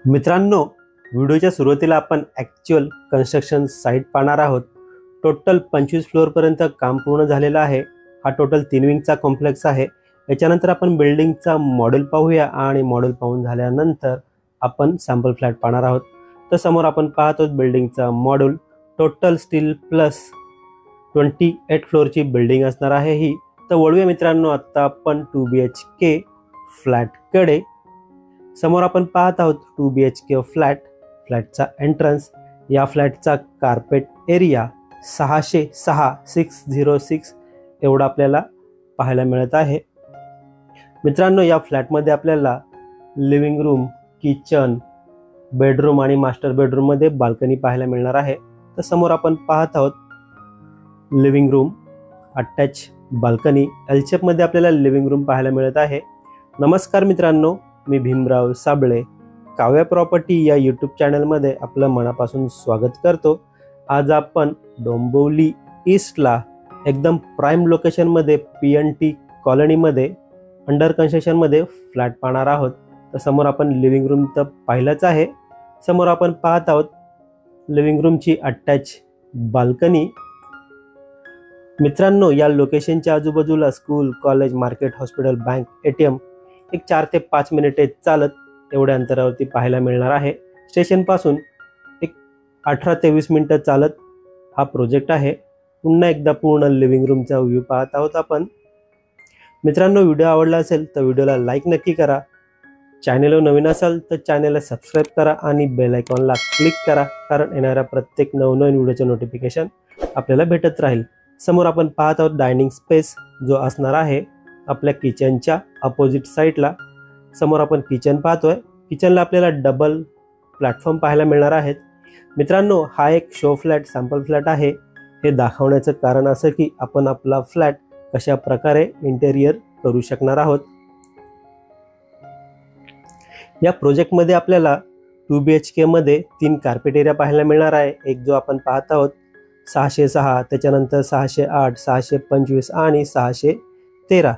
मित्रांनो, व्हिडिओच्या सुरुवातीला आपण ॲक्च्युअल कन्स्ट्रक्शन साईट पाहणार आहोत। टोटल 25 फ्लोअरपर्यंत काम पूर्ण झालेलं आहे। हा टोटल 3 विंगचा कॉम्प्लेक्स आहे। याच्यानंतर आपण बिल्डिंगचा मॉडेल पाहूया आणि मॉडेल पाहून झाल्यानंतर आपण सॅम्पल फ्लॅट पाहणार आहोत। तर समोर आपण पाहतो बिल्डिंगचा मॉडेल टोटल स्टील प्लस 28 फ्लोअरची बिल्डिंग असणार आहे ही। तर वळूया मित्रांनो आता आपण 2 BHK फ्लॅटकडे। समोर आपण पाहत आहोत 2 BHK फ्लॅटचा एंट्रन्स। या फ्लॅटचा कार्पेट एरिया 606 एवढा आपल्याला पाहायला मिळत आहे। मित्रांनो, या फ्लॅटमध्ये आपल्याला लिव्हिंग रूम, किचन, बेडरूम आणि मास्टर बेडरूम मध्ये बाल्कनी पाहायला मिळणार आहे। तर समोर आपण पाहत आहोत living room, attach balcony, L shape मध्ये आपल्याला लिव्हिंग रूम पाहायला मिळत आहे। नमस्कार मित्रांनो, मी भीमराव साबळे काव्या प्रॉपर्टी या यूट्यूब चॅनलमध्ये आपलं मनापासून स्वागत करतो। आज आपण डोंबिवली ईस्टला एकदम प्राइम लोकेशनमध्ये PNT कॉलनीमध्ये अंडर कन्स्ट्रक्शनमध्ये फ्लॅट पाहणार आहोत। तर समोर आपण लिव्हिंग रूम तर पाहिलंच आहे। समोर आपण पाहत आहोत लिव्हिंग रूमची अटॅच बाल्कनी। मित्रांनो, या लोकेशनच्या आजूबाजूला school, college, market, hospital, bank, ATM एक 4 ते 5 मिनिटे चालत एवढ्या अंतरावरती पाहायला मिळणार आहे। स्टेशन पासून एक 18 ते 20 मिनिटं चालत हा प्रोजेक्ट आहे। पुन्हा एकदा पूर्ण लिव्हिंग रूमचा व्ह्यू पाहत आहोत आपण। मित्रांनो, व्हिडिओ आवडला असेल तर व्हिडिओला लाईक नक्की करा। चॅनलवर नवीन असाल तर चॅनलला सबस्क्राईब करा आणि बेल आयकॉनला क्लिक करा, कारण येणाऱ्या प्रत्येक नवनवीन व्हिडिओचे नोटिफिकेशन आपल्याला भेटत राहील। समोर आपण पाहत आहोत डायनिंग स्पेस जो असणार आहे आपल्या किचनच्या अपोजिट साईडला। समोर आपण किचन पाहतोय। किचनला आपल्याला डबल प्लॅटफॉर्म पाहायला मिळणार आहेत। मित्रांनो, हा एक शो फ्लॅट, सॅम्पल फ्लॅट आहे। हे दाखवण्याचं कारण असं की आपण आपला फ्लॅट कशा प्रकारे इंटेरियर करू शकणार आहोत। या प्रोजेक्टमध्ये आपल्याला 2 BHK मध्ये 3 कार्पेट एरिया पाहायला मिळणार आहे। एक जो आपण पाहत आहोत 606, त्याच्यानंतर 608, 625 आणि 613।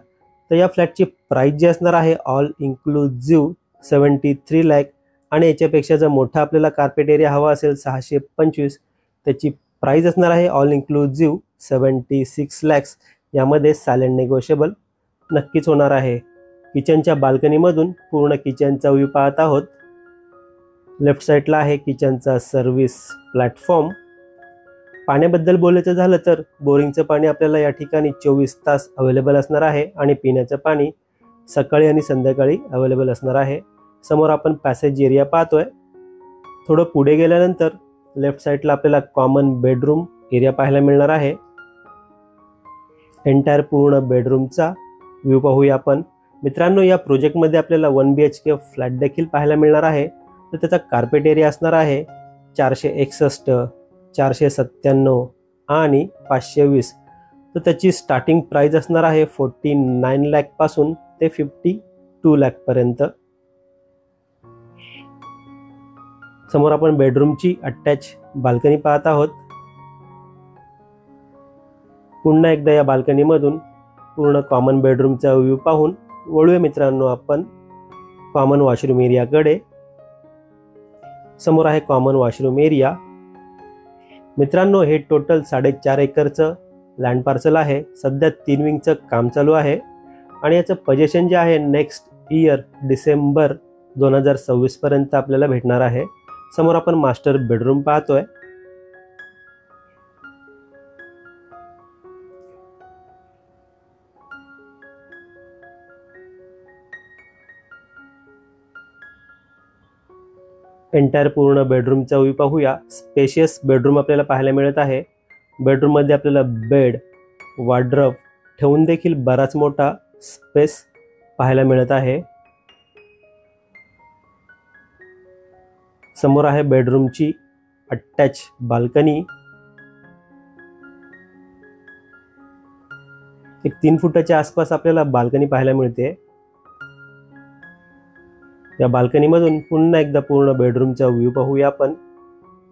तर या फ्लॅटची प्राइस जी असणार आहे ऑल इन्क्लुझिव्ह 73 लाख। आणि याच्यापेक्षा जर मोठा आपल्याला कार्पेट एरिया हवा असेल 625, त्याची प्राइस असणार आहे ऑल इन्क्लुझिव्ह 76 लाख। यामध्ये सायलेंट नेगोशिएबल नक्कीच होणार आहे। किचनच्या बाल्कनीमधून पूर्ण किचनचा व्ह्यू पाहत आहोत। लेफ्ट साईडला आहे किचनचा सर्व्हिस प्लॅटफॉर्म। पाण्याबद्दल बोलायचं झालं तर बोरिंगचं पाणी आपल्याला या ठिकाणी 24 तास अवेलेबल असणार आहे आणि पिण्याचं पाणी सकाळी आणि संध्याकाळी अवेलेबल असणार आहे। समोर आपण पॅसेज एरिया पाहतोय। थोडं पुढे गेल्यानंतर लेफ्ट साईडला आपल्याला कॉमन बेडरूम एरिया पाहायला मिळणार आहे। एंटायर पूर्ण बेडरूमचा व्ह्यू पाहूया आपण। मित्रांनो, या प्रोजेक्टमध्ये आपल्याला 1 BHK फ्लॅट देखील पाहायला मिळणार आहे। तर त्याचा कार्पेट एरिया असणार आहे 461, 497 आणि 520। तर त्याची स्टार्टिंग प्राइस असणार आहे 49 लाख पासून ते 52 लाख पर्यंत। समोर आपण बेडरूमची अटॅच बाल्कनी पाहत आहोत। पुन्हा एकदा या बाल्कनीमधून पूर्ण कॉमन बेडरूमचा व्ह्यू पाहून वळूया मित्रांनो आपण कॉमन वॉशरूम एरियाकडे। समोर आहे कॉमन वॉशरूम एरिया। मित्रांनो, हे टोटल 4.5 एकरचं लँड पार्सल आहे। सध्या 3 विंगचं काम चालू आहे आणि याचं पोझिशन जे आहे नेक्स्ट इयर डिसेंबर 2026 पर्यंत आपल्याला भेटणार आहे। समोर आपण मास्टर बेडरूम पाहतोय। एंटायर पूर्ण बेडरूमचा व्ह्यू पाहूया। स्पेशियस बेडरूम आपल्याला पाहायला मिळत आहे। बेडरूम मध्ये आपल्याला बेड, वॉर्डरोब ठेवून देखील बराच मोठा स्पेस पाहायला मिळत आहे। समोर आहे बेडरूमची अटॅच बाल्कनी। एक 3 फुटाच्या आसपास आपल्याला बाल्कनी पाहायला मिळते। या बाल्कनीमधून पुन्हा एकदा पूर्ण बेडरूमचा व्ह्यू पाहूया आपण।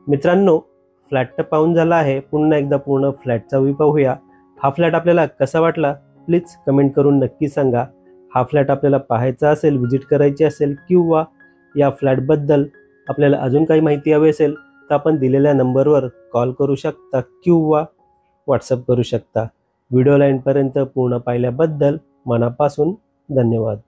मित्रांनो, फ्लॅट तर पाहून झाला आहे। पुन्हा एकदा पूर्ण फ्लॅटचा व्ह्यू पाहूया। हा फ्लॅट आपल्याला कसा वाटला प्लीज कमेंट करून नक्की सांगा। हा फ्लॅट आपल्याला पाहायचा असेल, व्हिजिट करायची असेल किंवा या फ्लॅटबद्दल आपल्याला अजून काही माहिती हवी असेल तर आपण दिलेल्या नंबरवर कॉल करू शकता किंवा व्हॉट्सअप करू शकता. व्हिडिओ लाईनपर्यंत पूर्ण पाहिल्याबद्दल मनापासून धन्यवाद.